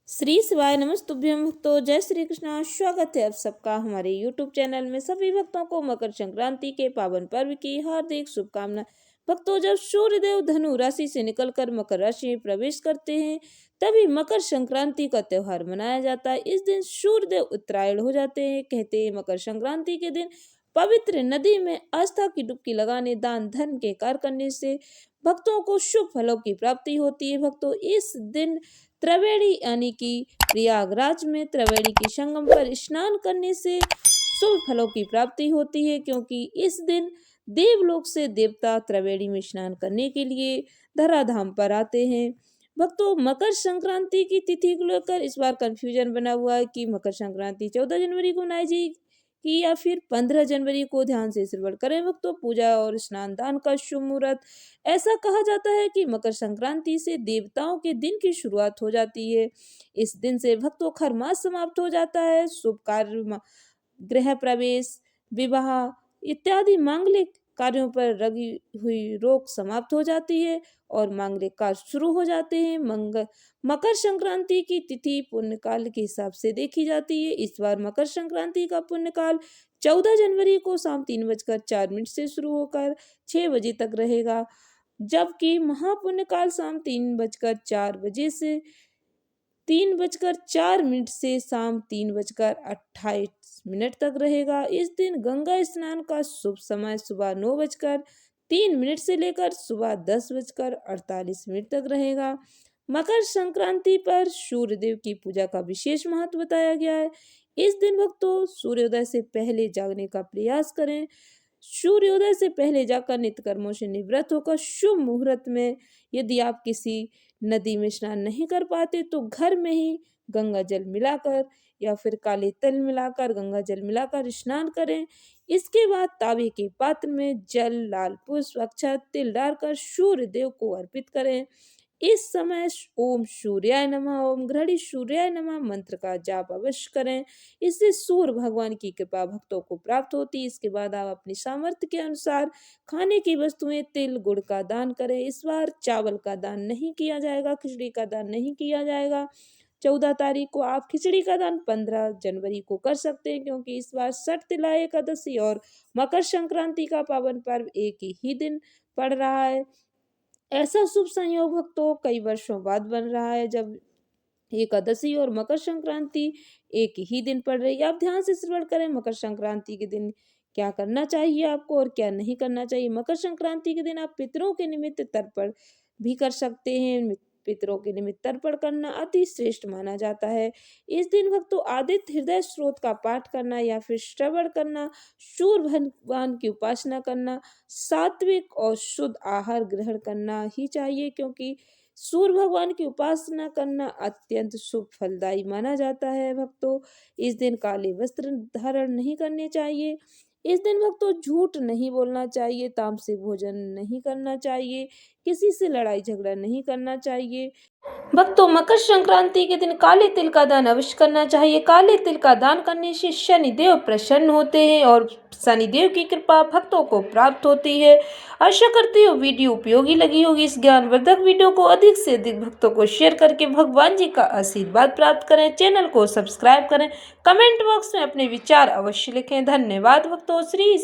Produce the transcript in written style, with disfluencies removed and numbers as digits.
श्री शिवाय नमस्तुभ्यं भक्तों, जय श्री कृष्णा। स्वागत है आप सबका हमारे YouTube चैनल में। सभी भक्तों को मकर संक्रांति के पावन पर्व की हार्दिक शुभकामनाएं। भक्तों, जब सूर्यदेव धनु राशि से निकलकर मकर राशि में प्रवेश करते हैं तभी मकर संक्रांति का त्योहार मनाया जाता है। इस दिन सूर्यदेव उत्तरायण हो जाते हैं। कहते हैं मकर संक्रांति के दिन पवित्र नदी में आस्था की डुबकी लगाने, दान धर्म के कार्य करने से भक्तों को शुभ फलों की प्राप्ति होती है। भक्तों, इस दिन त्रिवेणी यानी कि प्रयागराज में त्रिवेणी के संगम पर स्नान करने से शुभ फलों की प्राप्ति होती है, क्योंकि इस दिन देवलोक से देवता त्रिवेणी में स्नान करने के लिए धराधाम पर आते हैं। भक्तों, मकर संक्रांति की तिथि को लेकर इस बार कंफ्यूजन बना हुआ है कि मकर संक्रांति 14 जनवरी को मनाई जाएगी कि या फिर 15 जनवरी को। ध्यान से श्रवण करें भक्तों। पूजा और स्नान दान का शुभ मुहूर्त। ऐसा कहा जाता है कि मकर संक्रांति से देवताओं के दिन की शुरुआत हो जाती है। इस दिन से भक्तों खरमास समाप्त हो जाता है। शुभ कार्य, गृह प्रवेश, विवाह इत्यादि मांगलिक कार्यों पर लगी हुई रोक समाप्त हो जाती है और मांगलिक कार्य शुरू हो जाते हैं। मकर संक्रांति की तिथि पुण्यकाल के हिसाब से देखी जाती है। इस बार मकर संक्रांति का पुण्यकाल 14 जनवरी को शाम 3:04 से शुरू होकर 6 बजे तक रहेगा, जबकि महापुण्यकाल शाम 3:04 से शाम 3:28 तक रहेगा। इस दिन गंगा स्नान का शुभ समय सुबह 9:03 से लेकर सुबह 10:48 तक रहेगा। मकर संक्रांति पर सूर्यदेव की पूजा का विशेष महत्व बताया गया है। इस दिन भक्तों सूर्योदय से पहले जागने का प्रयास करें। सूर्योदय से पहले जाकर नित्य कर्मों से निवृत्त होकर शुभ मुहूर्त में, यदि आप किसी नदी में स्नान नहीं कर पाते तो घर में ही गंगा जल मिलाकर या फिर काले तिल मिलाकर गंगा जल मिलाकर स्नान करें। इसके बाद तांबे के पात्र में जल, लाल पुष्प, अक्षत, तिल डालकर सूर्य देव को अर्पित करें। इस समय ओम सूर्याय नमः, ओम घृणी सूर्याय नमः मंत्र का जाप अवश्य करें। इससे सूर्य भगवान की कृपा भक्तों को प्राप्त होती है। इसके बाद आप अपनी सामर्थ्य के अनुसार खाने की वस्तुएं, तिल गुड़ का दान करें। इस बार चावल का दान नहीं किया जाएगा, खिचड़ी का दान नहीं किया जाएगा। 14 तारीख को आप खिचड़ी का दान 15 जनवरी को कर सकते हैं, क्योंकि इस बार छठ, तिला एकादशी और मकर संक्रांति का पावन पर्व एक ही दिन पड़ रहा है। ऐसा शुभ संयोग भक्तों कई वर्षों बाद बन रहा है, जब एकादशी और मकर संक्रांति एक ही दिन पड़ रही है। आप ध्यान से श्रवण करें। मकर संक्रांति के दिन क्या करना चाहिए आपको और क्या नहीं करना चाहिए। मकर संक्रांति के दिन आप पितरों के निमित्त तर्पण भी कर सकते हैं। पितरों के निमित्त तर्पण करना अति श्रेष्ठ माना जाता है। इस दिन भक्तों आदित्य हृदय स्रोत का पाठ करना या फिर श्रवण करना, सूर्य भगवान की उपासना करना, सात्विक और शुद्ध आहार ग्रहण करना ही चाहिए, क्योंकि सूर्य भगवान की उपासना करना अत्यंत शुभ फलदायी माना जाता है। भक्तों, इस दिन काले वस्त्र धारण नहीं करने चाहिए। इस दिन भक्तों झूठ नहीं बोलना चाहिए, तामसिक भोजन नहीं करना चाहिए, किसी से लड़ाई झगड़ा नहीं करना चाहिए। भक्तों, मकर संक्रांति के दिन काले तिल का दान अवश्य करना चाहिए। काले तिल का दान करने से शनिदेव प्रसन्न होते हैं और शनिदेव की कृपा भक्तों को प्राप्त होती है। आशा करती हूँ वीडियो उपयोगी लगी होगी। इस ज्ञानवर्धक वीडियो को अधिक से अधिक भक्तों को शेयर करके भगवान जी का आशीर्वाद प्राप्त करें। चैनल को सब्सक्राइब करें। कमेंट बॉक्स में अपने विचार अवश्य लिखें। धन्यवाद भक्तों। श्री